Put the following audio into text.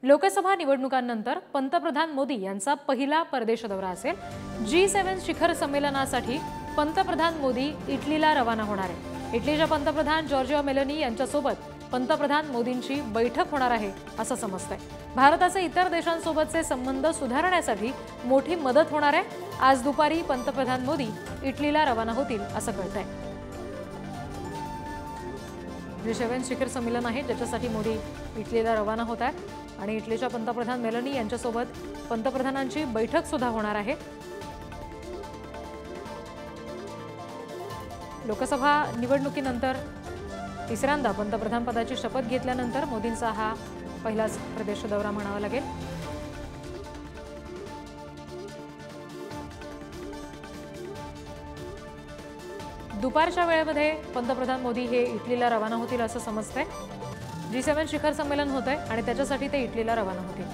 लोकसभा निवडणुकांनंतर पंतप्रधान मोदी यांचा पहिला परदेश दौरा असेल। G7 शिखर संमेलनासाठी पंतप्रधान मोदी इटलीला रवाना होणार आहे। इटलीच्या पंतप्रधान जॉर्जिया मेलोनी यांच्यासोबत पंतप्रधान मोदींची बैठक होणार आहे असं समजतंय। भारताचे इतर देशांसोबतचे संबंध सुधारण्यासाठी मोठी मदत होणार आहे। आज दुपारी पंतप्रधान मोदी इटलीला रवाना होतील असं कळतंय। G7 शिखर संमेलन आहे ज्याच्यासाठी मोदी इटलीला रवाना होत आहेत आणि इटलीच्या पंतप्रधान मेलोनी यांच्यासोबत पंतप्रधानांची बैठक सुद्धा होणार आहे। लोकसभा निवडणुकीनंतर तिसऱ्यांदा पंतप्रधान पदाची शपथ घेतल्यानंतर मोदींचा हा पहिलाच प्रदेश दौरा म्हणावा लागेल। दुपारच्या वेळेमध्ये पंतप्रधान मोदी हे इटलीला रवाना होतील असं समजतंय। G7 शिखर संमेलन होतंय आणि त्याच्यासाठी ते इटलीला रवाना होतील।